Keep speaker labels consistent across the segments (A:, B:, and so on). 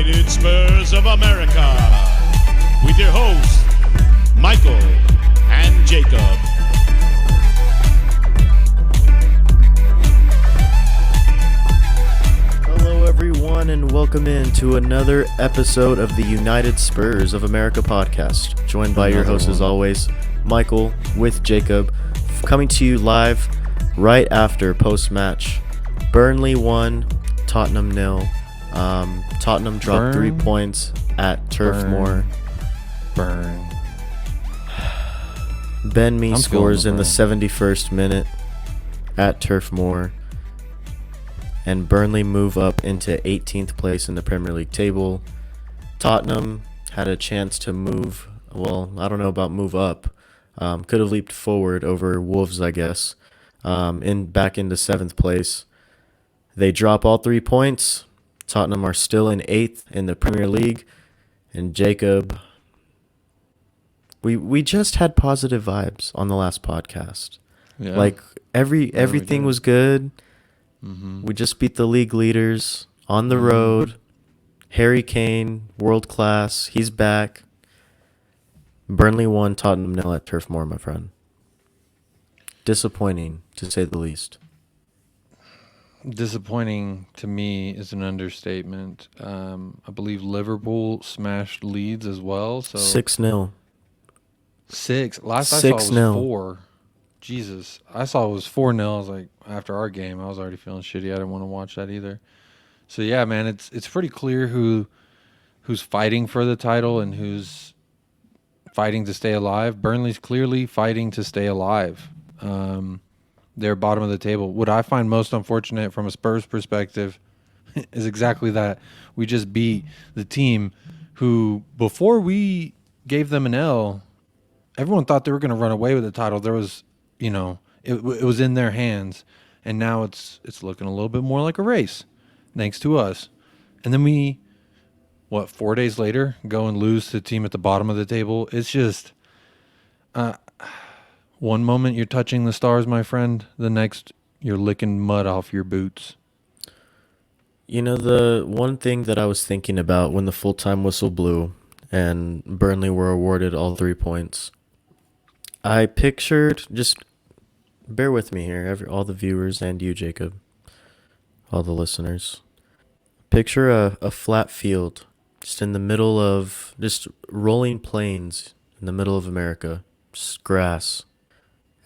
A: United Spurs of America, with your hosts, Michael and Jacob.
B: Hello everyone and welcome in to another episode of the United Spurs of America podcast, joined by your host as always, Michael with Jacob, coming to you live right after post-match. Burnley 1, Tottenham 0. Tottenham dropped 3 points at Turf Moor. Ben Mee scores in the 71st minute at Turf Moor. And Burnley move up into 18th place in the Premier League table. Tottenham had a chance to move, well, I don't know about move up. Could have leaped forward over Wolves, I guess, back into 7th place. They drop all 3 points. Tottenham are still in 8th in the Premier League. And Jacob, we just had positive vibes on the last podcast. Yeah. Like everything was good. Mm-hmm. We just beat the league leaders on the road. Harry Kane, world class. He's back. Burnley 1, Tottenham 0 at Turf Moor, my friend. Disappointing, to say the least.
C: Disappointing to me is an understatement. I believe Liverpool smashed Leeds as well. So
B: 6-0.
C: 6. Last I saw was 4. Jesus. I saw it was 4-0. I was like, after our game, I was already feeling shitty. I didn't want to watch that either. So yeah, man, it's pretty clear who's fighting for the title and who's fighting to stay alive. Burnley's clearly fighting to stay alive. They're bottom of the table. What I find most unfortunate from a Spurs perspective is exactly that. We just beat the team who, before we gave them an L, everyone thought they were going to run away with the title. There was, it was in their hands, and now it's looking a little bit more like a race, thanks to us. And then we, 4 days later, go and lose to the team at the bottom of the table. It's just... one moment you're touching the stars, my friend. The next, you're licking mud off your boots.
B: The one thing that I was thinking about when the full-time whistle blew and Burnley were awarded all 3 points, I pictured, just bear with me here, all the viewers and you, Jacob, all the listeners. Picture a flat field just in the middle of, just rolling plains in the middle of America, just grass.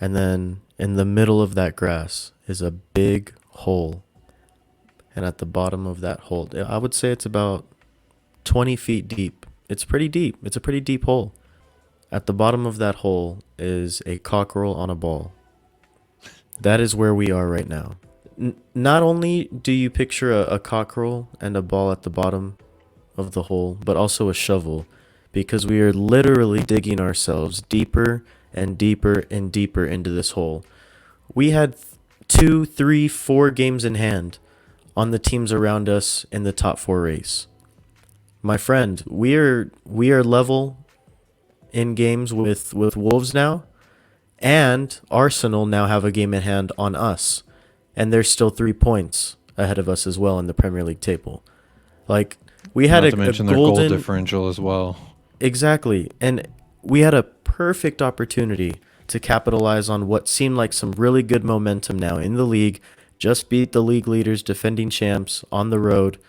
B: And then in the middle of that grass is a big hole. And at the bottom of that hole, I would say it's about 20 feet deep. It's pretty deep. It's a pretty deep hole. At the bottom of that hole is a cockerel on a ball. That is where we are right now. Not only do you picture a cockerel and a ball at the bottom of the hole, but also a shovel, because we are literally digging ourselves deeper and deeper and deeper into this hole. We had 2, 3, 4 games in hand on the teams around us in the top 4 race. My friend, we are level in games with Wolves now, and Arsenal now have a game in hand on us, and they're still 3 points ahead of us as well in the Premier League table. Like, we had
C: Not to mention their goal differential as well.
B: Exactly, and we had a perfect opportunity to capitalize on what seemed like some really good momentum now in the league. Just beat the league leaders, defending champs on the road.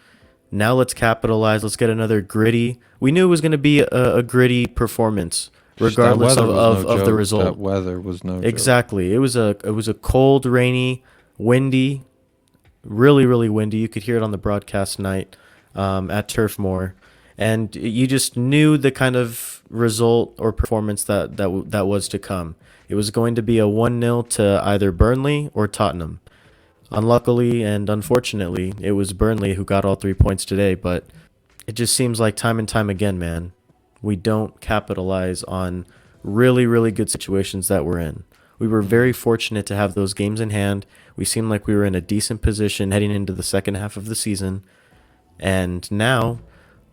B: Now let's capitalize. Let's get another gritty. We knew it was going to be a gritty performance, regardless of the result.
C: That weather was no joke.
B: Exactly. It was a cold, rainy, windy, really, really windy. You could hear it on the broadcast night at Turf Moor. And you just knew the kind of result or performance that was to come. It was going to be a 1-0 to either Burnley or Tottenham. Unluckily and unfortunately, it was Burnley who got all 3 points today, but it just seems like time and time again, man, we don't capitalize on really, really good situations that we're in. We were very fortunate to have those games in hand. We seemed like we were in a decent position heading into the second half of the season. And now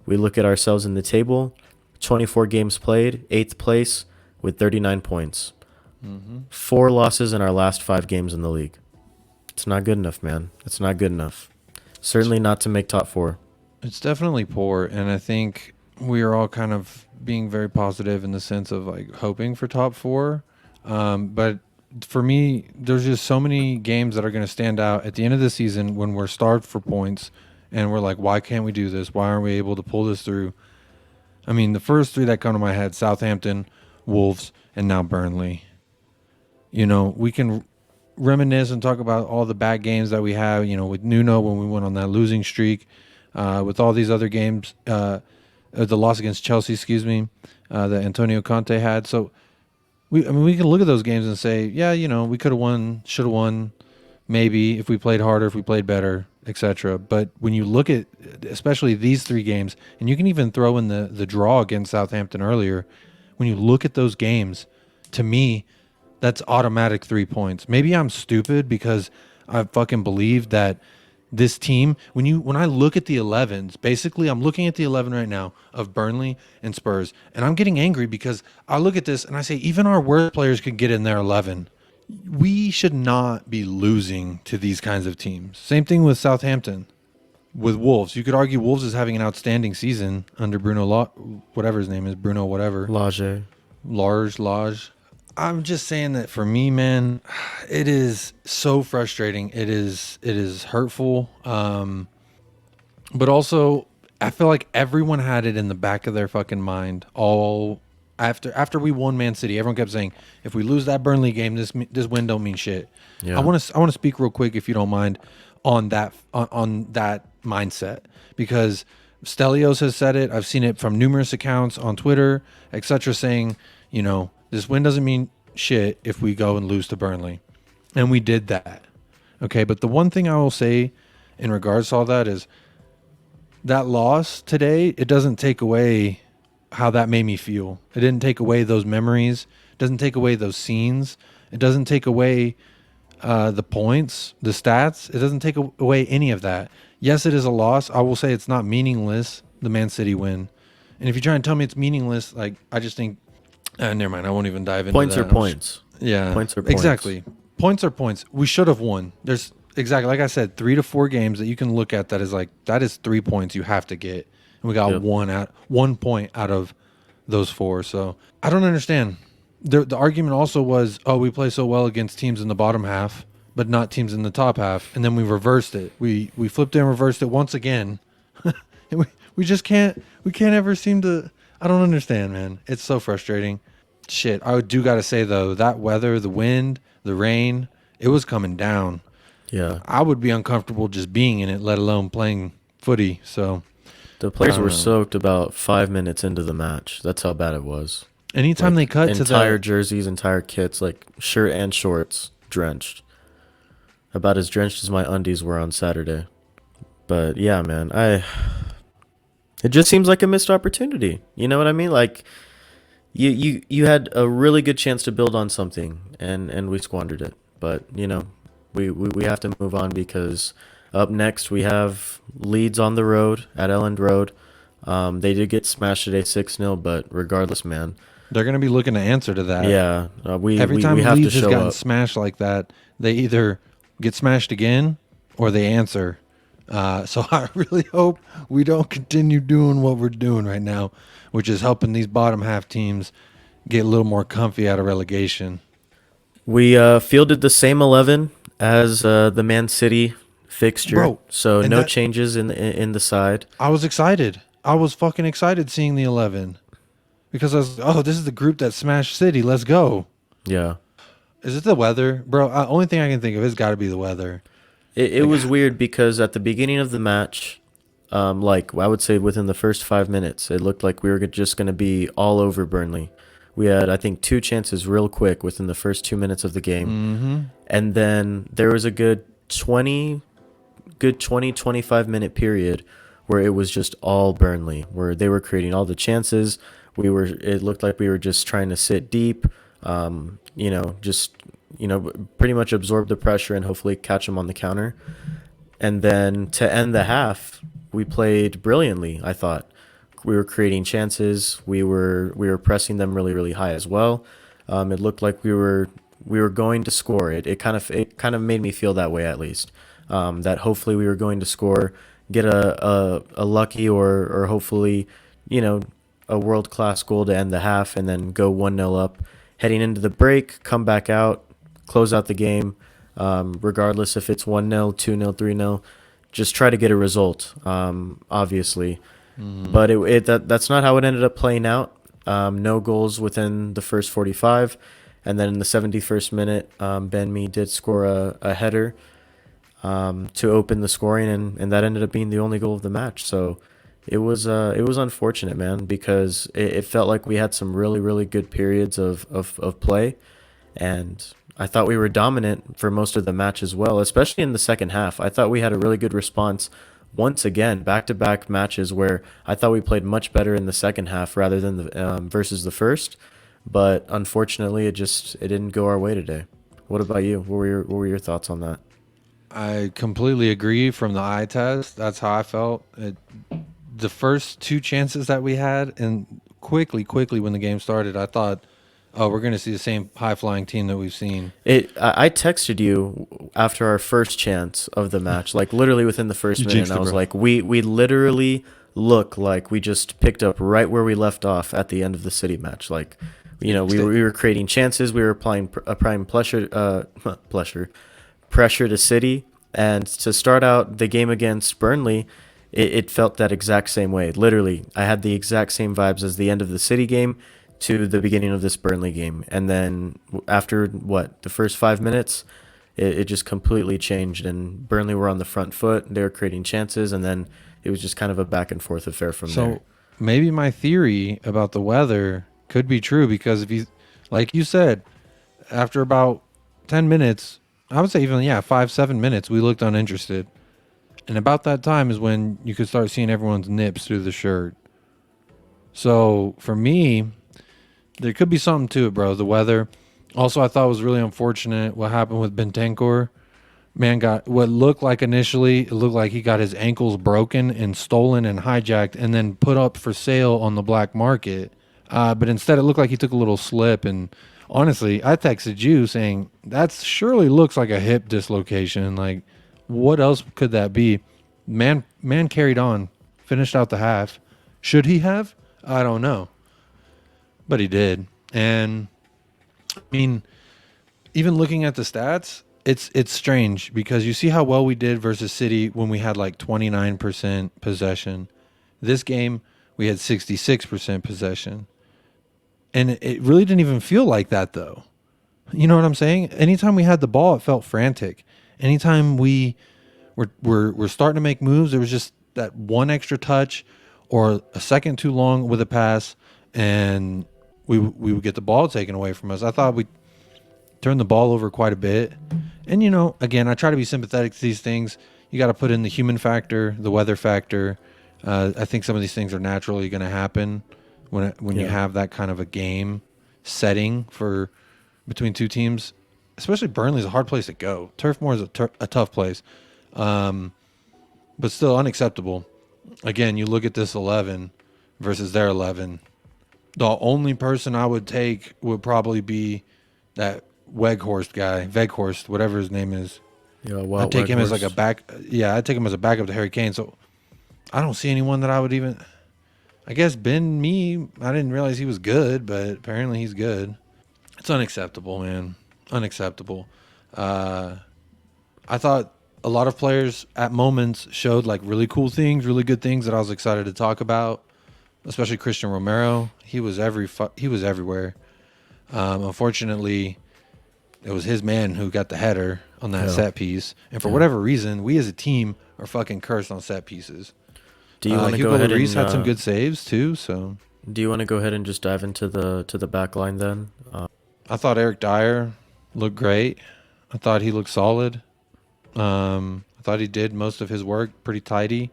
B: we look at ourselves in the table, 24 games played, 8th place with 39 points. 4 losses in our last 5 games in the league. It's not good enough, man. It's not good enough. Certainly not to make top 4.
C: It's definitely poor, and I think we are all kind of being very positive in the sense of like hoping for top 4. But for me, there's just so many games that are going to stand out at the end of the season when we're starved for points and we're like, why can't we do this? Why aren't we able to pull this through? I mean, the first 3 that come to my head, Southampton, Wolves, and now Burnley. You know, we can reminisce and talk about all the bad games that we have, you know, with Nuno when we went on that losing streak, with all these other games, the loss against Chelsea, that Antonio Conte had. So, we can look at those games and say, yeah, you know, we could have won, should have won, maybe if we played harder, if we played better, etc. But when you look at especially these 3 games, and you can even throw in the draw against Southampton earlier, when you look at those games, to me, that's automatic 3 points. Maybe I'm stupid because I fucking believe that this team, when I look at the 11s, basically I'm looking at the 11 right now of Burnley and Spurs, and I'm getting angry because I look at this and I say even our worst players could get in their 11. We should not be losing to these kinds of teams. Same thing with Southampton. With Wolves, you could argue Wolves is having an outstanding season under whatever his name is, Bruno whatever. Lage. I'm just saying that for me, man, it is so frustrating. It is hurtful. But also, I feel like everyone had it in the back of their fucking mind all after we won Man City. Everyone kept saying, if we lose that Burnley game, this win don't mean shit. Yeah. I want to speak real quick, if you don't mind, on that mindset, because Stelios has said it. I've seen it from numerous accounts on Twitter, etc., saying, you know, this win doesn't mean shit if we go and lose to Burnley. And we did that. Okay, but the one thing I will say in regards to all that is that loss today, it doesn't take away how that made me feel. It didn't take away those memories. It doesn't take away those scenes. It doesn't take away the points, the stats. It doesn't take away any of that. Yes, it is a loss. I will say it's not meaningless, the Man City win. And if you try and tell me it's meaningless, like, I just think, never mind. I won't even dive into
B: points
C: that.
B: Points.
C: Yeah.
B: Points are points.
C: Exactly. Points are points. We should have won. There's exactly, like I said, 3 to 4 games that you can look at that is 3 points you have to get. And we got 1 point out of those 4. So I don't understand. The argument also was, oh, we play so well against teams in the bottom half, but not teams in the top half. And then we reversed it. We flipped it and reversed it once again. And we just can't ever seem to. I don't understand, man. It's so frustrating. Shit, I do got to say, though, that weather, the wind, the rain, it was coming down.
B: Yeah.
C: I would be uncomfortable just being in it, let alone playing footy. So
B: the players were soaked about 5 minutes into the match. That's how bad it was.
C: Anytime they cut to the
B: entire jerseys, entire kits, like shirt and shorts, drenched. About as drenched as my undies were on Saturday. But yeah, man, it just seems like a missed opportunity. You know what I mean? Like, you had a really good chance to build on something, and we squandered it. But, you know, we have to move on, because up next we have Leeds on the road at Elland Road. They did get smashed today 6-0, but regardless, man,
C: they're going to be looking to answer to that.
B: Yeah.
C: Every time
B: we have
C: Leeds
B: to show
C: has gotten
B: up.
C: smashed like that, they either get smashed again or they answer. So I really hope we don't continue doing what we're doing right now, which is helping these bottom half teams get a little more comfy out of relegation.
B: We fielded the same 11 as the Man City fixture,
C: Bro,
B: so no changes in the side.
C: I was excited. I was fucking excited seeing the 11 because I was, this is the group that smashed City. Let's go.
B: Yeah.
C: Is it the weather, bro? Only thing I can think of is got to be the weather.
B: It was weird because at the beginning of the match, like I would say within the first 5 minutes, it looked like we were just going to be all over Burnley. We had, I think, 2 chances real quick within the first 2 minutes of the game.
C: Mm-hmm.
B: And then there was a good 25-minute period where it was just all Burnley, where they were creating all the chances. It looked like we were just trying to sit deep, pretty much absorb the pressure and hopefully catch them on the counter. And then to end the half, we played brilliantly. I thought we were creating chances. We were pressing them really really high as well. It looked like we were going to score. It kind of made me feel that way, at least. That hopefully we were going to score, get a lucky or hopefully, you know, a world class goal to end the half, and then go 1-0 up, heading into the break, come back out, close out the game, regardless if it's 1-0, 2-0, 3-0. Just try to get a result, obviously. But that's not how it ended up playing out. No goals within the first 45. And then in the 71st minute, Ben Mee did score a header to open the scoring, and that ended up being the only goal of the match. So it was unfortunate, man, because it felt like we had some really, really good periods of play. And I thought we were dominant for most of the match as well, especially in the second half. I thought we had a really good response once again, back-to-back matches where I thought we played much better in the second half rather than the versus the first. But unfortunately, it didn't go our way today. What about you? What were your thoughts on that?
C: I completely agree from the eye test. That's how I felt. The first two chances that we had, and quickly when the game started, I thought, oh, we're going to see the same high-flying team that we've seen.
B: I texted you after our first chance of the match, like literally within the first minute, and I was like, we literally look like we just picked up right where we left off at the end of the City match. Like, you know, we were creating chances, we were applying pressure to City, and to start out the game against Burnley, it felt that exact same way. Literally, I had the exact same vibes as the end of the City game to the beginning of this Burnley game. And then after, the first 5 minutes, it just completely changed. And Burnley were on the front foot. They were creating chances. And then it was just kind of a back and forth affair from there.
C: So maybe my theory about the weather could be true, because if you, like you said, after about 10 minutes, I would say even, 5-7 minutes, we looked uninterested. And about that time is when you could start seeing everyone's nips through the shirt. So for me, there could be something to it, bro. The weather. Also, I thought it was really unfortunate what happened with Bentancur. Man got what looked like initially, it looked like he got his ankles broken and stolen and hijacked and then put up for sale on the black market. But instead, it looked like he took a little slip. And honestly, I texted you saying, that surely looks like a hip dislocation. Like, what else could that be? Man carried on, finished out the half. Should he have? I don't know. But he did. And I mean, even looking at the stats, it's strange, because you see how well we did versus City when we had like 29% possession. This game, we had 66% possession. And it really didn't even feel like that, though. You know what I'm saying? Anytime we had the ball, it felt frantic. Anytime we were starting to make moves, there was just that one extra touch or a second too long with a pass, and we would get the ball taken away from us. I thought we turned the ball over quite a bit. And, you know, again, I try to be sympathetic to these things. You got to put in the human factor, the weather factor. I think some of these things are naturally going to happen when you have that kind of a game setting for between two teams. Especially Burnley's a hard place to go. Turf Moor is a tough place, but still unacceptable. Again, you look at this 11 versus their 11. The only person I would take would probably be that Weghorst, whatever his name is.
B: Yeah,
C: I'd take him as like a back. Yeah, I'd take him as a backup to Harry Kane. So I don't see anyone that I would even. I guess Ben Mee. I didn't realize he was good, but apparently he's good. It's unacceptable, man. Unacceptable. I thought a lot of players at moments showed like really cool things, really good things that I was excited to talk about. Especially Christian Romero. He was everywhere. Unfortunately, it was his man who got the header on that set piece. And for whatever reason, we as a team are fucking cursed on set pieces.
B: Do you want to go ahead and
C: had some good saves too? So
B: do you want to go ahead and just dive into the back line then?
C: I thought Eric Dyer looked great. I thought he looked solid. I thought he did most of his work pretty tidy.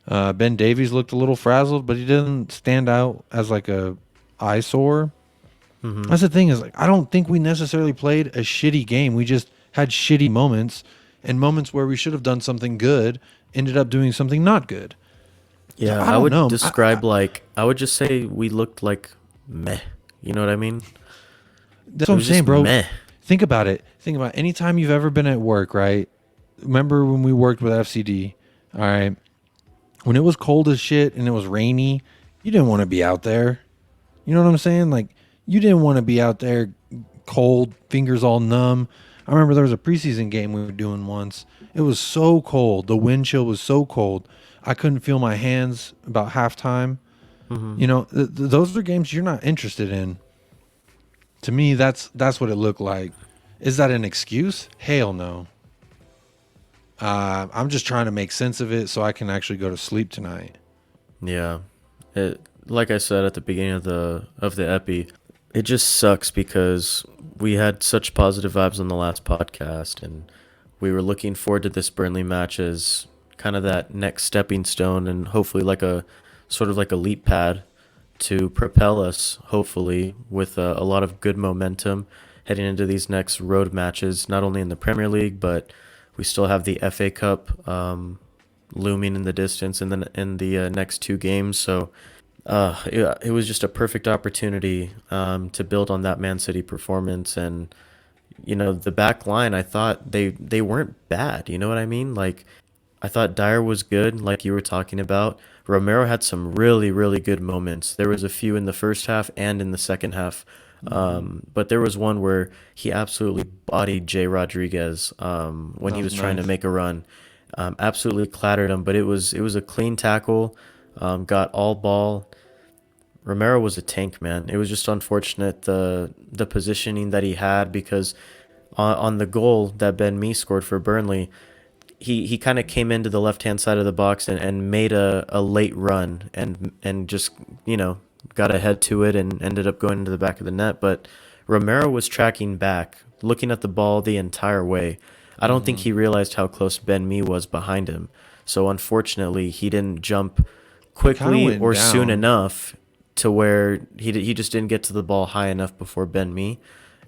C: Ben Davies looked a little frazzled, but he didn't stand out as like a eyesore. Mm-hmm. That's the thing, is like I don't think we necessarily played a shitty game. We just had shitty moments, and moments where we should have done something good ended up doing something not good.
B: Yeah,
C: So,
B: I would
C: know.
B: describe I would just say we looked like meh. You know what I mean?
C: That's what I'm saying, bro.
B: Meh.
C: Think about it. Think about any time you've ever been at work, right? Remember when we worked with FCD? All right. When it was cold as shit and it was rainy, you didn't want to be out there. You know what I'm saying? Like, you didn't want to be out there cold, fingers all numb. I remember there was a preseason game we were doing once. It was so cold. The wind chill was so cold. I couldn't feel my hands about halftime.
B: Mm-hmm.
C: You know, those are games you're not interested in. To me, that's what it looked like. Is that an excuse? Hell no. I'm just trying to make sense of it so I can actually go to sleep tonight.
B: Yeah, like I said at the beginning of the epi, it just sucks because we had such positive vibes on the last podcast, and we were looking forward to this Burnley match as kind of that next stepping stone, and hopefully like a sort of like a leap pad to propel us, hopefully, with a lot of good momentum heading into these next road matches, not only in the Premier League, but we still have the FA Cup looming in the distance in the next two games. So it was just a perfect opportunity to build on that Man City performance. And, you know, the back line, I thought they weren't bad. You know what I mean? Like, I thought Dyer was good, like you were talking about. Romero had some really, really good moments. There was a few in the first half and in the second half. But there was one where he absolutely bodied Jay Rodriguez when he was trying to make a run. Absolutely clattered him, but it was a clean tackle. Got all ball. Romero was a tank, man. It was just unfortunate the positioning that he had, because on the goal that Ben Mee scored for Burnley, he kind of came into the left-hand side of the box and made a late run and just, you know, got ahead to it and ended up going into the back of the net. But Romero was tracking back, looking at the ball the entire way. I don't think he realized how close Ben Mee was behind him. So unfortunately, he didn't jump quickly or soon enough to where he just didn't get to the ball high enough before Ben Mee,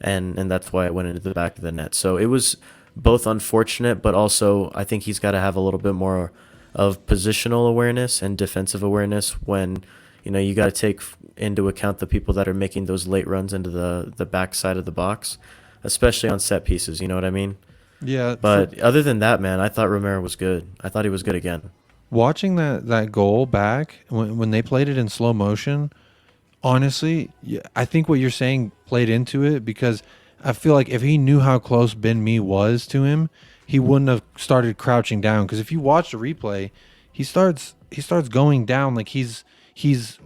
B: and that's why it went into the back of the net. So it was both unfortunate, but also I think he's got to have a little bit more of positional awareness and defensive awareness when, you know, you got to take into account the people that are making those late runs into the back side of the box, especially on set pieces. You know what I mean?
C: Yeah.
B: But other than that, man, I thought Romero was good. I thought he was good again.
C: Watching that goal back, when they played it in slow motion, honestly, I think what you're saying played into it, because I feel like if he knew how close Ben Mee was to him, he wouldn't have started crouching down. Because if you watch the replay, he starts going down like he's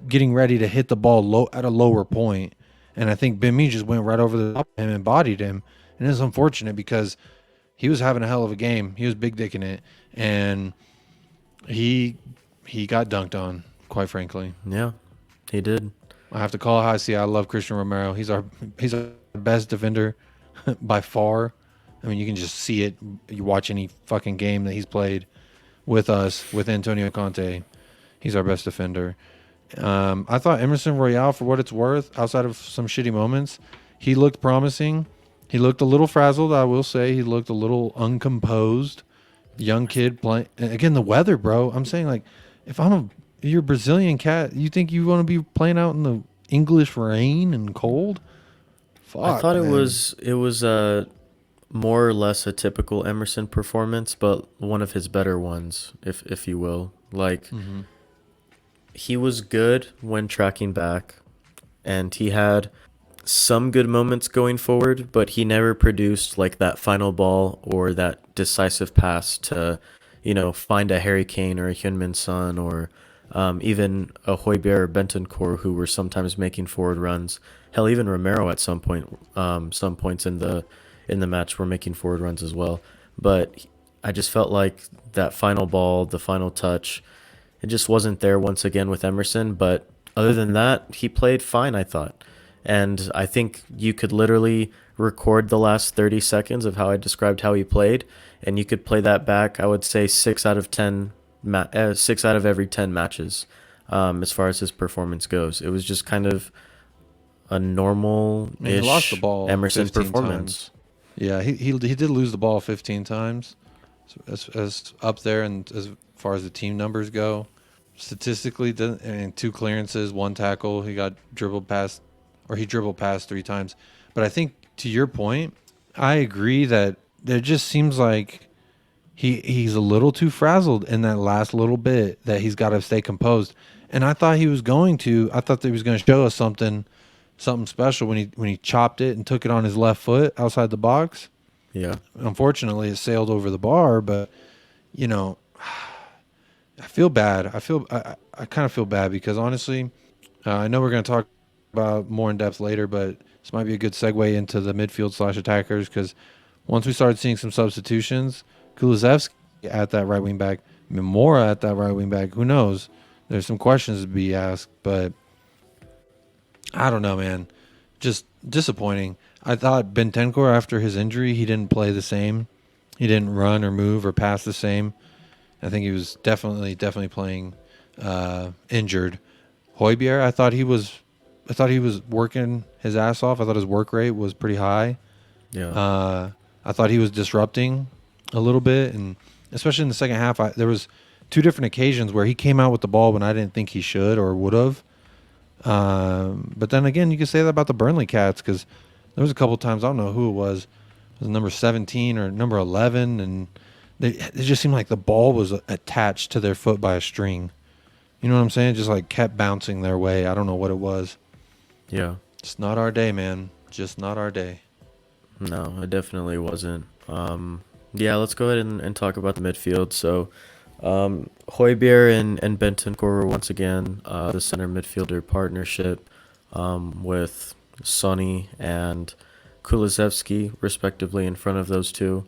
C: getting ready to hit the ball at a lower point. And I think Ben Mee just went right over the top of him and bodied him. And it's unfortunate because he was having a hell of a game. He was big dicking it. And he got dunked on, quite frankly.
B: Yeah, he did.
C: I have to call it how I see it. I love Christian Romero. He's our best defender by far. I mean, you can just see it. You watch any fucking game that he's played with us, with Antonio Conte. He's our best defender. I thought Emerson Royale, for what it's worth, outside of some shitty moments, he looked promising. He looked a little frazzled, I will say. He looked a little uncomposed. Young kid playing. Again, the weather, bro. I'm saying, like, if you're a Brazilian cat, you think you want to be playing out in the English rain and cold? Fuck,
B: I thought
C: man.
B: it was more or less a typical Emerson performance, but one of his better ones, if you will. Like, he was good when tracking back, and he had some good moments going forward, but he never produced like that final ball or that decisive pass to, you know, find a Harry Kane or a Heung-min Son or even a Højbjerg or Bentancur, who were sometimes making forward runs. Hell, even Romero at some points in the match were making forward runs as well. But I just felt like that final ball, the final touch, it just wasn't there once again with Emerson. But other than that, he played fine, I thought. And I think you could literally record the last 30 seconds of how I described how he played, and you could play that back, I would say 6 out of every 10 matches as far as his performance goes. It was just kind of a normal-ish
C: lost the ball
B: Emerson
C: 15
B: performance.
C: times. Yeah, he did lose the ball 15 times. as up there, and as far as the team numbers go, statistically, and 2 clearances, 1 tackle. He dribbled past 3 times. But I think to your point, I agree that it just seems like he's a little too frazzled in that last little bit that he's got to stay composed. And I thought he was going to. I thought that he was going to show us something special when he chopped it and took it on his left foot outside the box.
B: Yeah.
C: Unfortunately, it sailed over the bar, but you know, I feel bad. I kind of feel bad because honestly, I know we're going to talk about more in depth later, but this might be a good segue into the midfield / attackers because once we started seeing some substitutions, Kulusevski at that right wing back, Moor at that right wing back, who knows? There's some questions to be asked, but I don't know, man. Just disappointing. I thought Bentancur, after his injury, he didn't play the same. He didn't run or move or pass the same. I think he was definitely playing injured. Højbjerg, I thought he was working his ass off. I thought his work rate was pretty high.
B: Yeah.
C: I thought he was disrupting a little bit, and especially in the second half, there was 2 different occasions where he came out with the ball when I didn't think he should or would have. But then again, you could say that about the Burnley Cats because there was a couple times, I don't know who it was number 17 or number 11, and it just seemed like the ball was attached to their foot by a string. You know what I'm saying? It just like kept bouncing their way. I don't know what it was.
B: Yeah.
C: It's not our day, man. Just not our day.
B: No, it definitely wasn't. Yeah, let's go ahead and talk about the midfield. So, Højbjerg and Bentancur were once again the center midfielder partnership with Sonny and Kulusevski, respectively, in front of those two.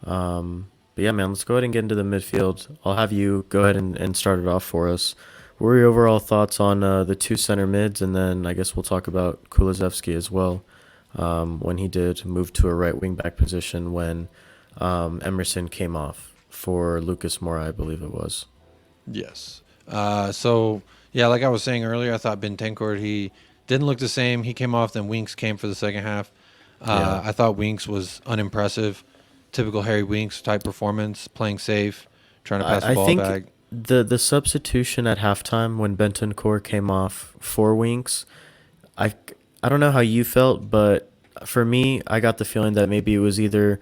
B: But yeah, man, let's go ahead and get into the midfield. I'll have you go ahead and start it off for us. What were your overall thoughts on the 2 center mids? And then I guess we'll talk about Kulusevski as well, when he did move to a right wing back position when Emerson came off for Lucas Moura, I believe it was.
C: Yes. So, yeah, like I was saying earlier, I thought Bentancur, he didn't look the same. He came off, then Winks came for the second half. I thought Winks was unimpressive. Typical Harry Winks type performance, playing safe, trying to pass the ball back.
B: The substitution at halftime when Bentancur came off for Winks, I don't know how you felt, but for me, I got the feeling that maybe it was either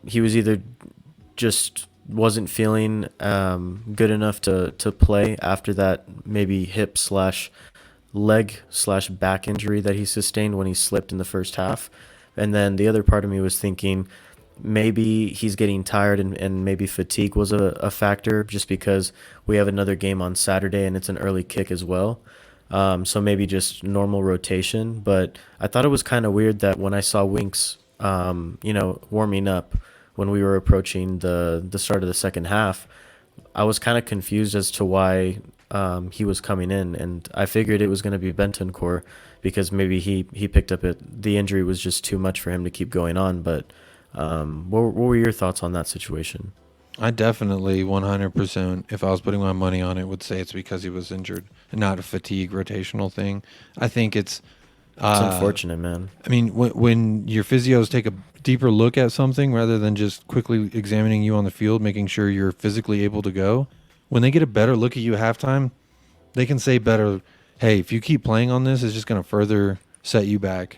B: he was either just wasn't feeling good enough to play after that maybe hip / leg / back injury that he sustained when he slipped in the first half. And then the other part of me was thinking maybe he's getting tired and maybe fatigue was a factor just because we have another game on Saturday and it's an early kick as well. So maybe just normal rotation. But I thought it was kind of weird that when I saw Winks, warming up when we were approaching the start of the second half, I was kind of confused as to why he was coming in. And I figured it was going to be Bentancur because maybe he picked up the injury was just too much for him to keep going on. But what were your thoughts on that situation?
C: I definitely 100%, if I was putting my money on it, would say it's because he was injured and not a fatigue rotational thing. I think it's
B: unfortunate, man.
C: I mean, when your physios take a deeper look at something rather than just quickly examining you on the field, making sure you're physically able to go, when they get a better look at you at halftime, they can say better, hey, if you keep playing on this, it's just going to further set you back.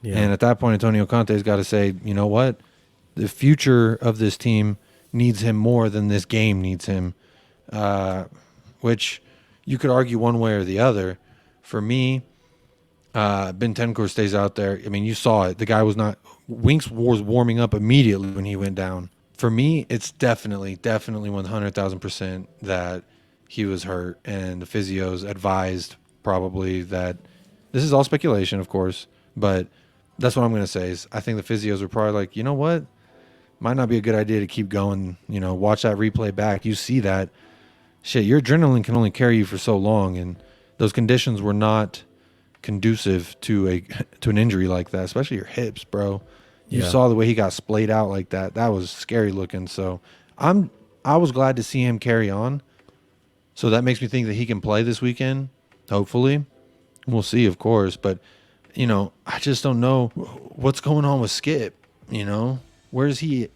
C: Yeah. And at that point, Antonio Conte's got to say, you know what? The future of this team needs him more than this game needs him, which you could argue one way or the other. For me, Bentancur stays out there. I mean, you saw it. The guy was not – Winks was warming up immediately when he went down. For me, it's definitely 100,000% that he was hurt, and the physios advised probably that – this is all speculation, of course, but that's what I'm going to say is I think the physios were probably like, you know what? Might not be a good idea to keep going, watch that replay back. You see that. Shit, your adrenaline can only carry you for so long, and those conditions were not conducive to an injury like that, especially your hips, bro. You saw the way he got splayed out like that. That was scary looking. So I was glad to see him carry on. So that makes me think that he can play this weekend, hopefully. We'll see, of course. But, I just don't know what's going on with Skip, Where's he?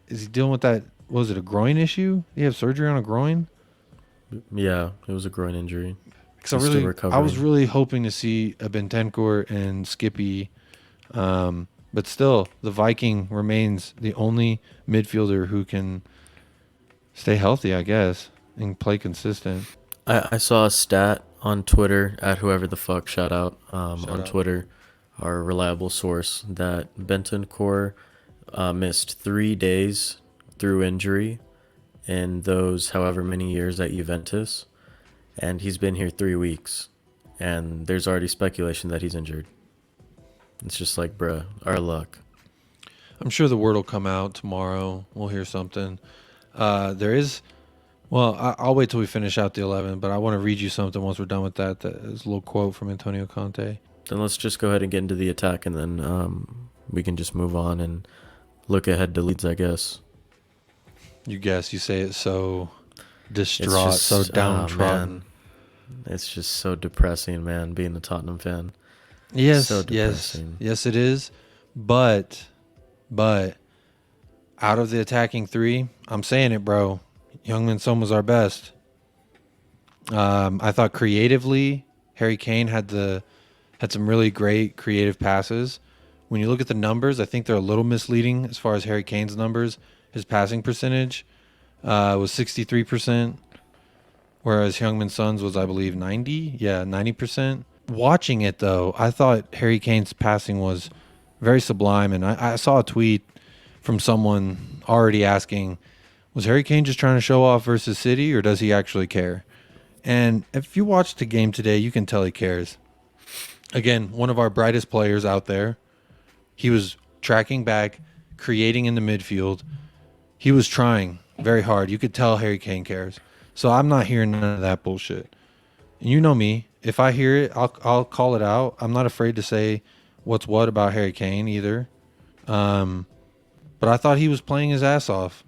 C: is he dealing with that? Was it a groin issue? Did he have surgery on a groin?
B: Yeah, it was a groin injury.
C: Because I was really hoping to see a Bentancur and Skippy, but still, the Viking remains the only midfielder who can stay healthy, I guess, and play consistent.
B: I saw a stat on Twitter at whoever the fuck, shout out, on Twitter, our reliable source, that Bentancur missed 3 days through injury in those however many years at Juventus, and he's been here 3 weeks, and there's already speculation that he's injured. It's just like, bruh, our luck.
C: I'm sure the word will come out tomorrow. We'll hear something. There is, well, I'll wait till we finish out the 11, but I want to read you something once we're done with that. That is a little quote from Antonio Conte.
B: Then let's just go ahead and get into the attack, and then we can just move on and look ahead to Leeds, I guess.
C: You guess. You say it so distraught, so downtrodden.
B: It's just so depressing, man, being a Tottenham fan.
C: Yes,
B: so
C: yes, it is. But out of the attacking three, I'm saying it, bro. Heung-min Son was our best. I thought creatively, Harry Kane had some really great creative passes. When you look at the numbers, I think they're a little misleading as far as Harry Kane's numbers. His passing percentage was 63%, whereas Heung-min Son's was, I believe, 90. Yeah, 90%. Watching it, though, I thought Harry Kane's passing was very sublime, and I saw a tweet from someone already asking, was Harry Kane just trying to show off versus City, or does he actually care? And if you watch the game today, you can tell he cares. Again, one of our brightest players out there. He was tracking back, creating in the midfield. He was trying very hard. You could tell Harry Kane cares. So I'm not hearing none of that bullshit. And you know me. If I hear it, I'll call it out. I'm not afraid to say what's what about Harry Kane either. But I thought he was playing his ass off.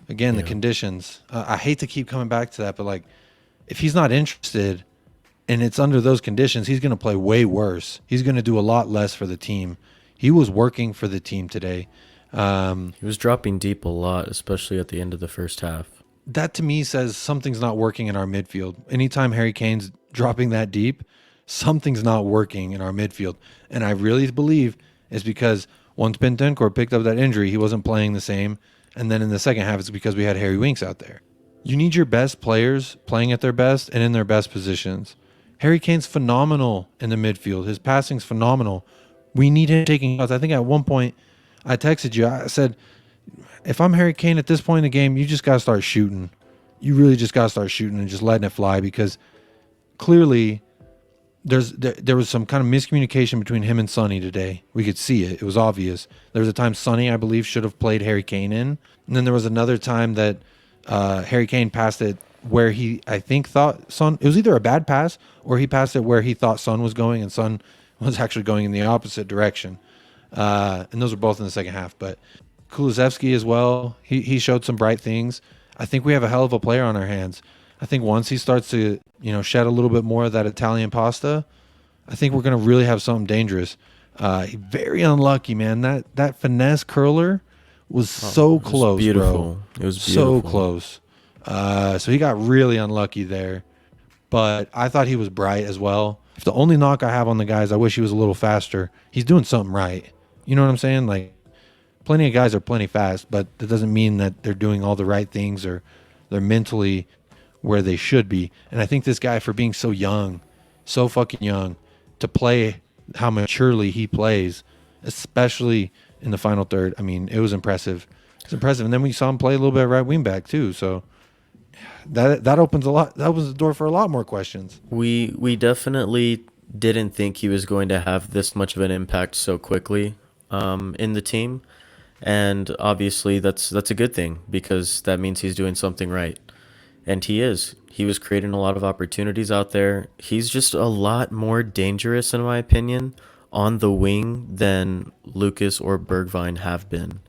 C: Again, the conditions. I hate to keep coming back to that, but like, if he's not interested and it's under those conditions, he's going to play way worse. He's going to do a lot less for the team. He was working for the team today.
B: He was dropping deep a lot, especially at the end of the first half.
C: That to me says something's not working in our midfield. Anytime Harry Kane's dropping that deep, something's not working in our midfield. And I really believe it's because once Bentancur picked up that injury, he wasn't playing the same. And then in the second half, it's because we had Harry Winks out there. You need your best players playing at their best and in their best positions. Harry Kane's phenomenal in the midfield. His passing's phenomenal. We need him taking shots. I think at one point I texted you. I said, if I'm Harry Kane at this point in the game, you just got to start shooting. You really just got to start shooting and just letting it fly, because clearly there was some kind of miscommunication between him and Sonny today. We could see it. It was obvious. There was a time Sonny, I believe, should have played Harry Kane in. And then there was another time that Harry Kane passed it where he, I think, thought Son, it was either a bad pass or he passed it where he thought Son was going and Son was actually going in the opposite direction. And those were both in the second half. But Kulusevski as well, he showed some bright things. I think we have a hell of a player on our hands. I think once he starts to, shed a little bit more of that Italian pasta, I think we're going to really have something dangerous. Very unlucky, man. That finesse curler was so close,
B: beautiful.
C: Bro.
B: It was beautiful.
C: So close. So he got really unlucky there. But I thought he was bright as well. If the only knock I have on the guy is I wish he was a little faster, he's doing something right. You know what I'm saying? Like, plenty of guys are plenty fast, but that doesn't mean that they're doing all the right things or they're mentally where they should be. And I think this guy, for being so young, so fucking young, to play how maturely he plays, especially in the final third, I mean, it was impressive. It's impressive. And then we saw him play a little bit of right wing back too. So that opens that opens the door for a lot more questions.
B: We definitely didn't think he was going to have this much of an impact so quickly in the team. And obviously that's a good thing, because that means he's doing something right. And he is. He was creating a lot of opportunities out there. He's just a lot more dangerous, in my opinion, on the wing than Lucas or Bergwijn have been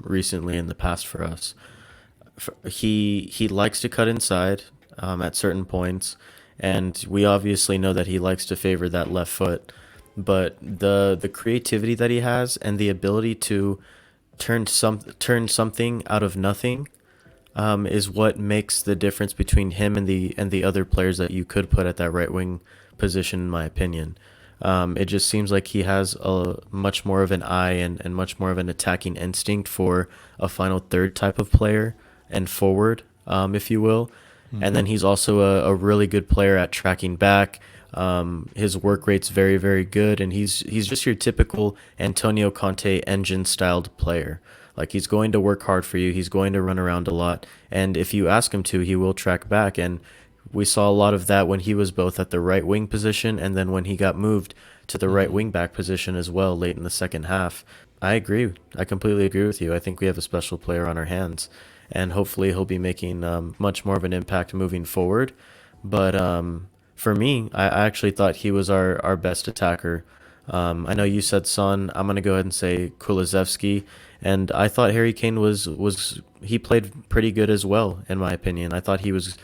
B: recently in the past for us. He likes to cut inside at certain points, and we obviously know that he likes to favor that left foot. But the creativity that he has and the ability to turn something out of nothing, is what makes the difference between him and the other players that you could put at that right wing position, in my opinion. It just seems like he has a much more of an eye and much more of an attacking instinct for a final third type of player and forward, if you will. And then he's also a really good player at tracking back. His work rate's very, very good, and he's just your typical Antonio Conte engine-styled player. Like, he's going to work hard for you. He's going to run around a lot, and if you ask him to, he will track back. And we saw a lot of that when he was both at the right wing position and then when he got moved to the right wing back position as well late in the second half. I agree. I completely agree with you. I think we have a special player on our hands, and hopefully he'll be making much more of an impact moving forward. But for me, I actually thought he was our best attacker. I know you said Son. I'm going to go ahead and say Kulusevski. And I thought Harry Kane was he played pretty good as well, in my opinion. I thought he was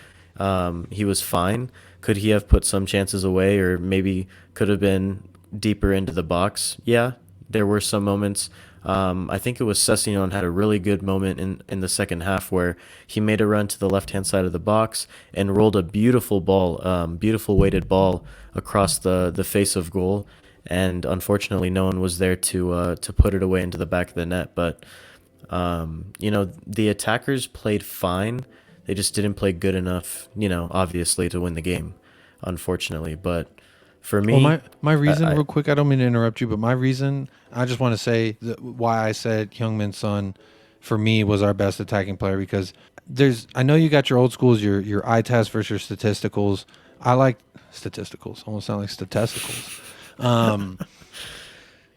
B: fine. Could he have put some chances away, or maybe could have been deeper into the box? Yeah, there were some moments. I think it was Sessegnon had a really good moment in the second half where he made a run to the left-hand side of the box and rolled a beautiful ball, beautiful weighted ball across the face of goal. And unfortunately, no one was there to put it away into the back of the net. But, the attackers played fine. They just didn't play good enough, obviously, to win the game, unfortunately. But for me...
C: Well, my reason, real quick, I don't mean to interrupt you, but my reason, I just want to say why I said Heung-min Son, for me, was our best attacking player, because I know you got your old schools, your eye test versus your statisticals. I like statisticals. Almost sound like statisticals.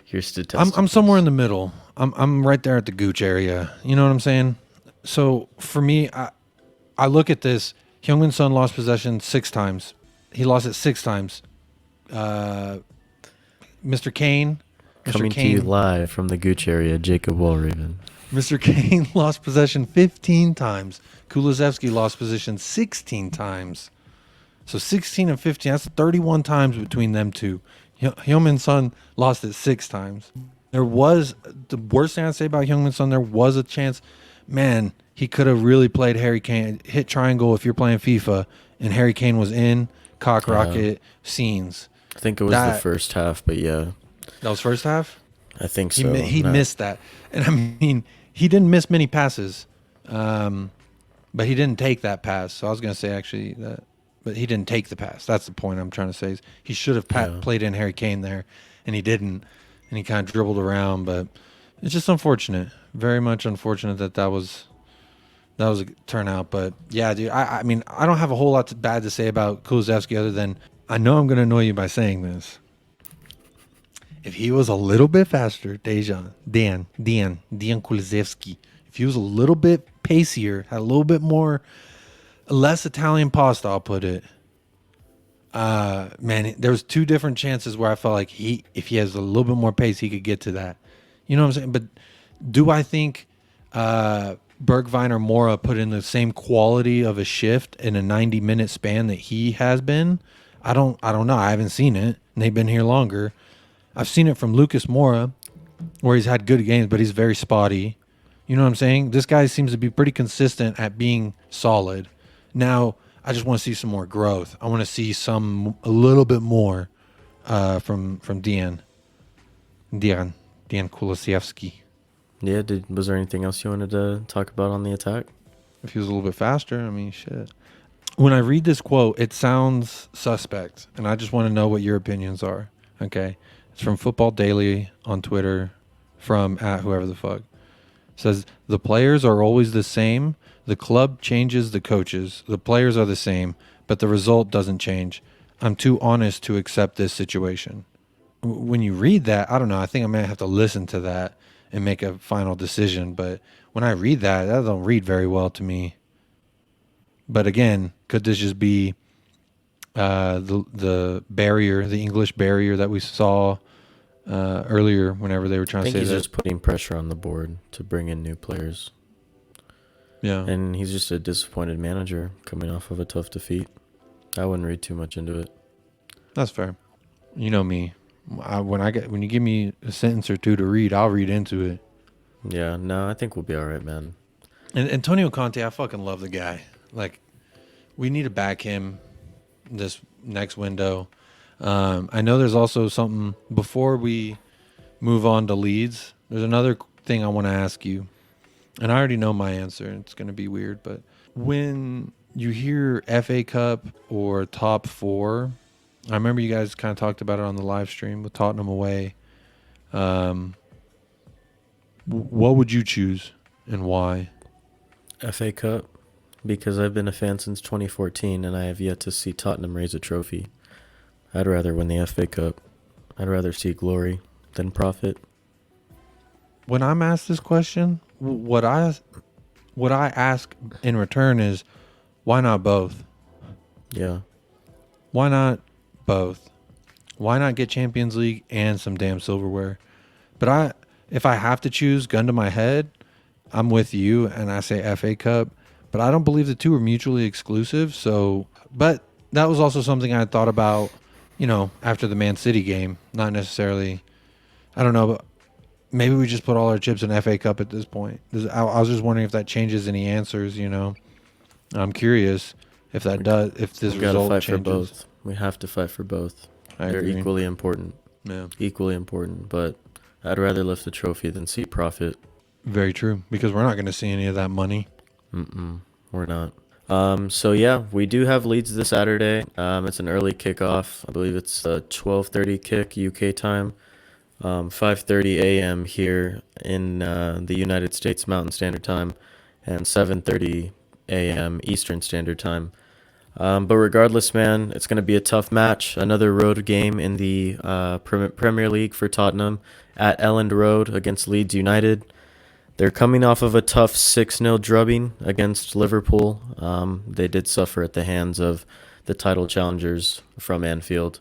B: Your statisticals.
C: I'm somewhere in the middle. I'm right there at the gooch area. You know what I'm saying? So for me, I look at this. Heung-min Son lost possession 6 times. He lost it 6 times. Mr. Kane.
B: Coming to you live from the gooch area, Jacob Walraven.
C: Mr. Kane lost possession 15 times. Kulusevski lost possession 16 times. So 16 and 15, that's 31 times between them two. Heung-min Son lost it 6 times. There was, the worst thing I'd say about Heung-min Son, there was a chance, man, he could have really played Harry Kane, hit triangle if you're playing FIFA, and Harry Kane was in, cock rocket, scenes.
B: I think it was the first half, but yeah.
C: That was first half?
B: I think so.
C: He missed that. And I mean, he didn't miss many passes, but he didn't take that pass. So I was going to say actually that, but he didn't take the pass. That's the point I'm trying to say. Is he should have played in Harry Kane there, and he didn't. And he kind of dribbled around, but it's just unfortunate. Very much unfortunate that was a turnout. But yeah, dude, I mean, I don't have a whole lot bad to say about Kulusevski other than I know I'm going to annoy you by saying this. If he was a little bit faster, Dejan Kulusevski, if he was a little bit pacier, had a little bit more, less Italian pasta, I'll put it. Man, there was 2 different chances where I felt like if he has a little bit more pace, he could get to that. You know what I'm saying? But do I think Bergwijn or Moura put in the same quality of a shift in a 90-minute span that he has been? I don't know. I haven't seen it, and they've been here longer. I've seen it from Lucas Moura, where he's had good games, but he's very spotty. You know what I'm saying? This guy seems to be pretty consistent at being solid. Now, I just want to see some more growth. I want to see a little bit more from Dejan Kulusevski.
B: Yeah, was there anything else you wanted to talk about on the attack?
C: If he was a little bit faster, I mean, shit. When I read this quote, it sounds suspect, and I just want to know what your opinions are. Okay? It's from Football Daily on Twitter, from @whoever the fuck. It says, the players are always the same. The club changes the coaches. The players are the same, but the result doesn't change. I'm too honest to accept this situation. When you read that, I don't know. I think I might have to listen to that and make a final decision. But when I read that don't read very well to me. But again, could this just be the barrier, the English barrier that we saw earlier whenever they were trying to say that?
B: I think he's just putting pressure on the board to bring in new players.
C: Yeah.
B: And he's just a disappointed manager coming off of a tough defeat. I wouldn't read too much into it.
C: That's fair. You know me. When you give me a sentence or two to read, I'll read into it.
B: Yeah, no, I think we'll be all right, man.
C: And Antonio Conte, I fucking love the guy. Like, we need to back him this next window. I know there's also something before we move on to Leeds. There's another thing I want to ask you, and I already know my answer. And it's going to be weird, but when you hear FA Cup or top four, I remember you guys kind of talked about it on the live stream with Tottenham away. What would you choose and why?
B: FA Cup, because I've been a fan since 2014 and I have yet to see Tottenham raise a trophy. I'd rather win the FA Cup. I'd rather see glory than profit.
C: When I'm asked this question, what I ask in return is, why not both?
B: Yeah.
C: Why not both? Why not get Champions League and some damn silverware? But if I have to choose, gun to my head, I'm with you and I say FA Cup. But I don't believe the two are mutually exclusive. So, but that was also something I thought about, after the Man City game. Not necessarily, I don't know, but maybe we just put all our chips in FA Cup at this point. I was just wondering if that changes any answers, I'm curious if that does, if this result
B: fight
C: changes.
B: For both. We have to fight for both. They're
C: agree.
B: equally important.
C: Yeah.
B: Equally important, but I'd rather lift the trophy than see profit.
C: Very true, because we're not going to see any of that money.
B: We're not. So yeah, we do have Leeds this Saturday. It's an early kickoff. I believe it's a 12:30 kick UK time. 5:30 a.m. here in the United States Mountain Standard Time, and 7:30 a.m. Eastern Standard Time. But regardless, man, it's going to be a tough match. Another road game in the Premier League for Tottenham at Elland Road against Leeds United. They're coming off of a tough 6-0 drubbing against Liverpool. They did suffer at the hands of the title challengers from Anfield.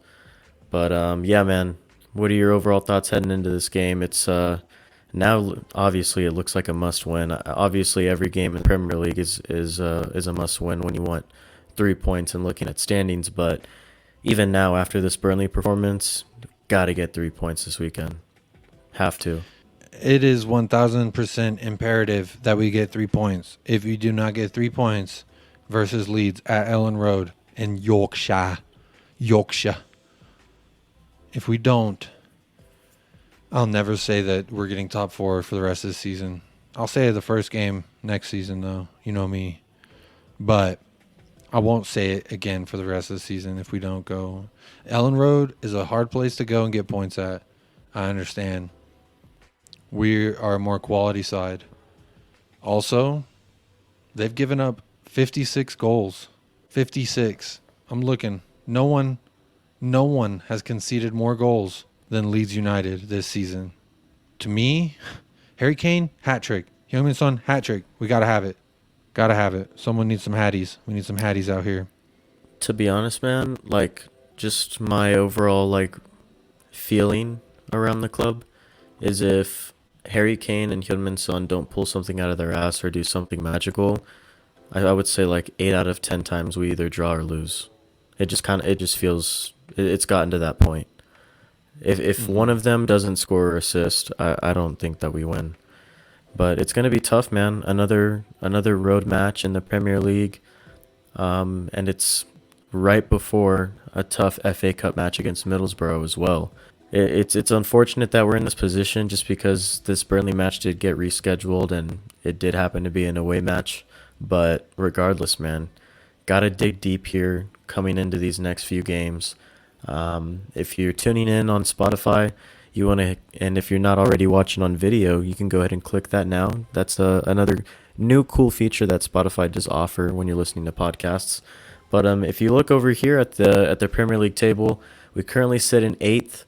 B: But yeah, man, what are your overall thoughts heading into this game? It's now obviously it looks like a must-win. Obviously, every game in the Premier League is a must-win when you want 3 points and looking at standings. But even now, after this Burnley performance, got to get 3 points this weekend. Have to.
C: It is 1,000% imperative that we get 3 points. If you do not get 3 points versus Leeds at Elland Road in Yorkshire, if we don't, I'll never say that we're getting top four for the rest of the season. I'll say the first game next season, though. You know me. But I won't say it again for the rest of the season if we don't go. Elland Road is a hard place to go and get points at. I understand. We are a more quality side. Also, they've given up 56 goals. 56. I'm looking. No one has conceded more goals than Leeds United this season. To me, Harry Kane, hat trick. Heung-min Son, hat trick. We got to have it. Got to have it. Someone needs some Hatties. We need some Hatties out here.
B: To be honest, man, just my overall, feeling around the club is if Harry Kane and Heung-min Son don't pull something out of their ass or do something magical, I would say 8 out of 10 times we either draw or lose. It just feels it's gotten to that point. If one of them doesn't score or assist, I don't think that we win. But it's going to be tough, man. Another road match in the Premier League, and it's right before a tough FA Cup match against Middlesbrough as well. It's unfortunate that we're in this position just because this Burnley match did get rescheduled and it did happen to be an away match. But regardless, man, gotta dig deep here coming into these next few games. If you're tuning in on Spotify, and if you're not already watching on video, you can go ahead and click that now. That's another new cool feature that Spotify does offer when you're listening to podcasts. But if you look over here at the Premier League table, we currently sit in 8th.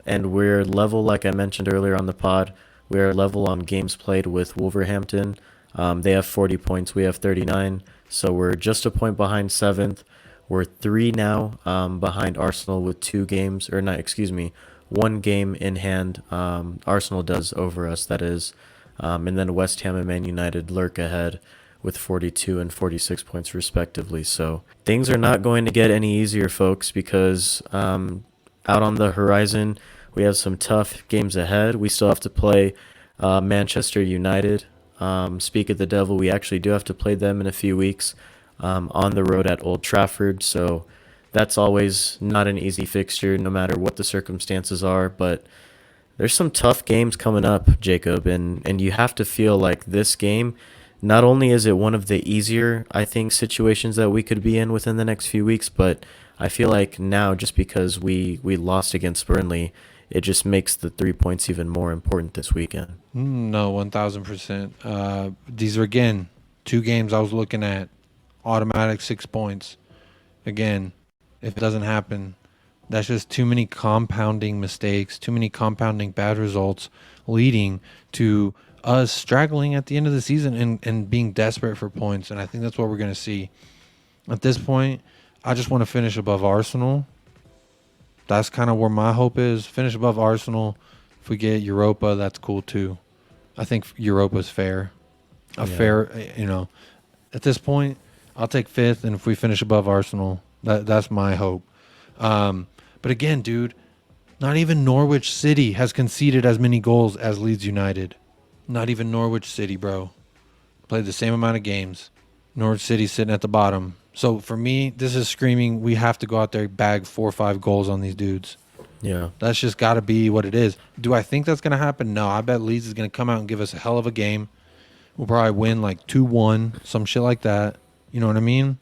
B: And we're level, like I mentioned earlier on the pod, we're level on games played with Wolverhampton. They have 40 points, we have 39, so we're just a point behind 7th. We're 3 now behind Arsenal with 1 game in hand. Arsenal does over us, that is. And then West Ham and Man United lurk ahead with 42 and 46 points respectively. So things are not going to get any easier, folks, because out on the horizon, we have some tough games ahead. We still have to play Manchester United. Speak of the devil, we actually do have to play them in a few weeks on the road at Old Trafford. So that's always not an easy fixture, no matter what the circumstances are. But there's some tough games coming up, Jacob, and you have to feel like this game, not only is it one of the easier, I think, situations that we could be in within the next few weeks, but I feel like now, just because we lost against Burnley, it just makes the 3 points even more important this weekend.
C: No, 1,000%. These are, again, 2 games I was looking at. Automatic 6 points. Again, if it doesn't happen, that's just too many compounding mistakes, too many compounding bad results, leading to us straggling at the end of the season and being desperate for points. And I think that's what we're going to see. At this point, I just want to finish above Arsenal. That's kind of where my hope is. Finish above Arsenal. If we get Europa, that's cool too. I think Europa's fair. Fair, at this point, I'll take 5th. And if we finish above Arsenal, that's my hope. But again, dude, not even Norwich City has conceded as many goals as Leeds United. Not even Norwich City, bro. Played the same amount of games. Norwich City sitting at the bottom. So for me, this is screaming we have to go out there and bag 4 or 5 goals on these dudes.
B: Yeah.
C: That's just got to be what it is. Do I think that's going to happen? No. I bet Leeds is going to come out and give us a hell of a game. We'll probably win like 2-1, some shit like that. You know what I mean?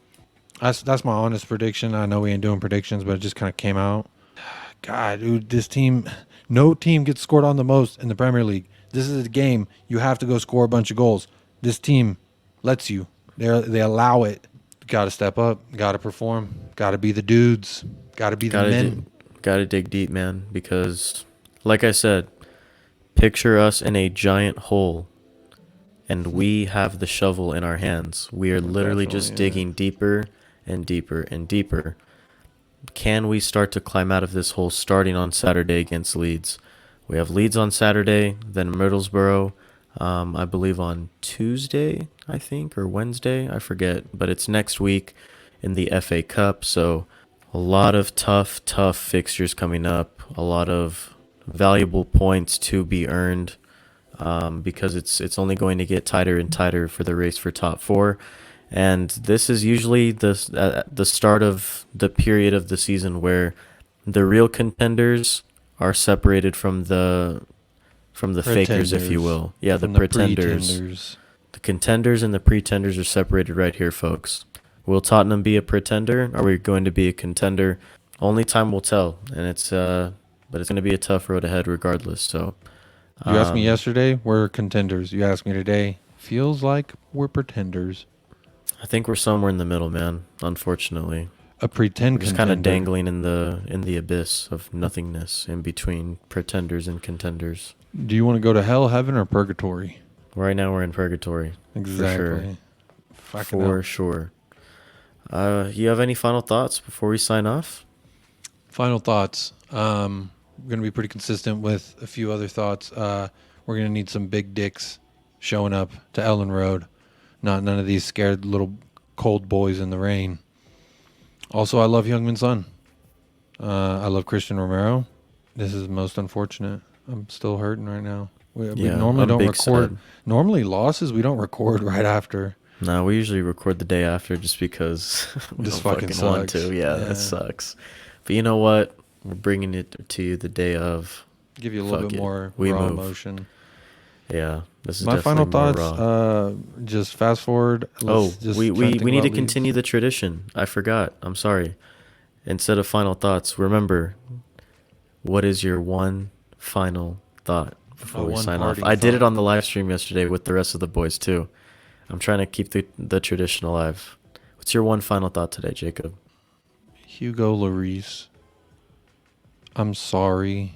C: That's my honest prediction. I know we ain't doing predictions, but it just kind of came out. God, dude, this team, no team gets scored on the most in the Premier League. This is a game you have to go score a bunch of goals. This team lets you. They allow it. Got to step up. Got to perform. Got to be the dudes. Got to be the men.
B: Got to dig deep, man, because, like I said, picture us in a giant hole, and we have the shovel in our hands. We are literally just digging deeper and deeper and deeper. Can we start to climb out of this hole starting on Saturday against Leeds? We have Leeds on Saturday, then Middlesbrough, I believe on Tuesday, I think, or Wednesday, I forget. But it's next week in the FA Cup, so a lot of tough fixtures coming up, a lot of valuable points to be earned, because it's only going to get tighter and tighter for the race for top 4. And this is usually the start of the period of the season where the real contenders are separated from the fakers, if you will. Yeah, the pretenders. The contenders and the pretenders are separated right here, folks. Will Tottenham be a pretender? Are we going to be a contender? Only time will tell, and but it's going to be a tough road ahead regardless. So,
C: you asked me yesterday, we're contenders. You asked me today, feels like we're pretenders.
B: I think we're somewhere in the middle, man. Unfortunately,
C: a pretend
B: we're just kind of dangling in the abyss of nothingness in between pretenders and contenders.
C: Do you want to go to hell, heaven, or purgatory?
B: Right now, we're in purgatory.
C: Exactly.
B: For sure. You have any final thoughts before we sign off?
C: Final thoughts. We're going to be pretty consistent with a few other thoughts. We're going to need some big dicks showing up to Elland Road. None of these scared little cold boys in the rain. Also, I love Heung-min Son. I love Christian Romero. This is most unfortunate. I'm still hurting right now. We normally don't record. Sad. Normally losses, we don't record right after.
B: No, we usually record the day after just because we
C: this
B: don't
C: fucking
B: want
C: sucks.
B: to. Yeah, that sucks. But you know what? We're bringing it to you the day of.
C: Give you a little bit more raw emotion.
B: Yeah, this is
C: my final thoughts.
B: Raw.
C: Just fast forward.
B: We need to continue the tradition. I forgot. I'm sorry. Instead of final thoughts, remember, what is your one final thought before we sign off? I did it on the live stream yesterday with the rest of the boys too. I'm trying to keep the tradition alive. What's your one final thought today, Jacob?
C: Hugo Lloris, I'm sorry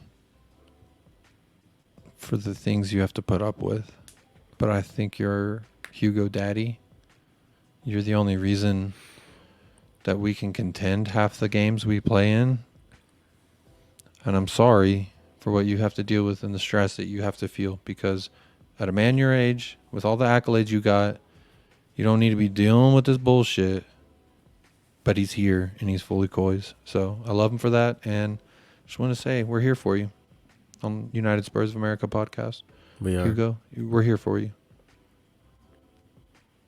C: for the things you have to put up with, but I think you're Hugo Daddy. You're the only reason that we can contend half the games we play in. And I'm sorry for what you have to deal with and the stress that you have to feel, because at a man your age, with all the accolades you got, you don't need to be dealing with this bullshit. But he's here and he's fully COYS. So I love him for that. And just want to say we're here for you on United Spurs of America podcast.
B: We are.
C: Hugo, we're here for you.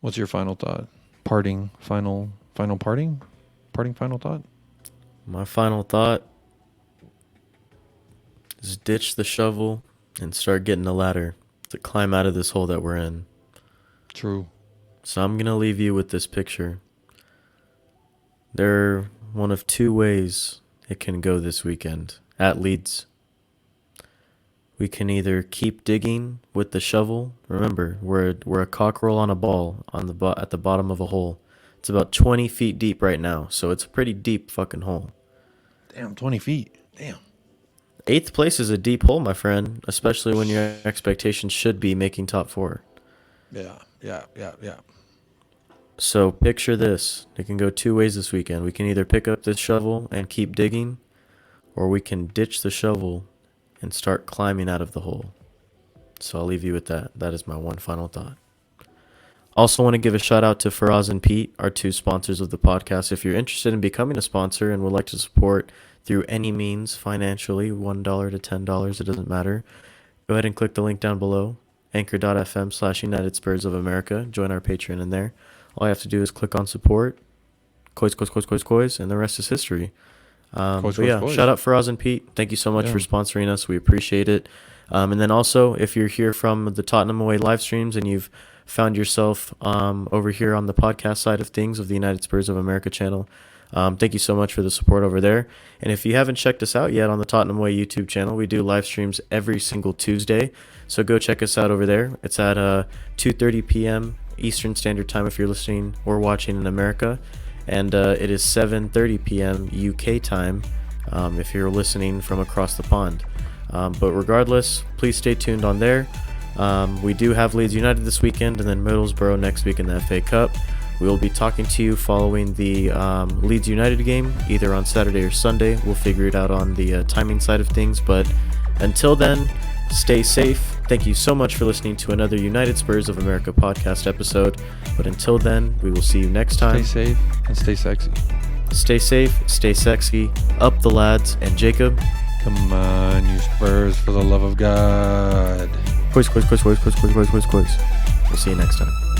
C: What's your final thought? Final thought?
B: My final thought is ditch the shovel and start getting a ladder to climb out of this hole that we're in.
C: True.
B: So I'm going to leave you with this picture. There are one of two ways it can go this weekend at Leeds. We can either keep digging with the shovel. Remember, we're a cockerel on a ball at the bottom of a hole. It's about 20 feet deep right now, so it's a pretty deep fucking hole.
C: Damn, 20 feet. Damn.
B: 8th place is a deep hole, my friend, especially when your expectations should be making top 4.
C: Yeah.
B: So picture this. It can go two ways this weekend. We can either pick up this shovel and keep digging, or we can ditch the shovel and start climbing out of the hole. So I'll leave you with that. That is my one final thought. Also want to give a shout out to Faraz and Pete, our 2 sponsors of the podcast. If you're interested in becoming a sponsor and would like to support through any means financially, $1 to $10, it doesn't matter, go ahead and click the link down below, anchor.fm/United Spurs of America. Join our Patreon in there. All you have to do is click on support, COYS, and the rest is history. Shout out Faraz and Pete. Thank you so much for sponsoring us. We appreciate it. And then also, if you're here from the Tottenham away live streams and you've found yourself over here on the podcast side of things of the United Spurs of America channel, thank you so much for the support over there. And if you haven't checked us out yet on the Tottenham Way YouTube channel, we do live streams every single Tuesday. So go check us out over there. It's at 2:30 p.m. Eastern Standard Time if you're listening or watching in America. And it is 7:30 p.m. UK time if you're listening from across the pond. But regardless, please stay tuned on there. We do have Leeds United this weekend and then Middlesbrough next week in the FA Cup. We will be talking to you following the Leeds United game, either on Saturday or Sunday. We'll figure it out on the timing side of things. But until then, stay safe. Thank you so much for listening to another United Spurs of America podcast episode. But until then, we will see you next time.
C: Stay safe and stay sexy.
B: Stay safe, stay sexy. Up the lads. And Jacob,
C: come on, you Spurs, for the love of God.
B: Quiz. We'll see you next time.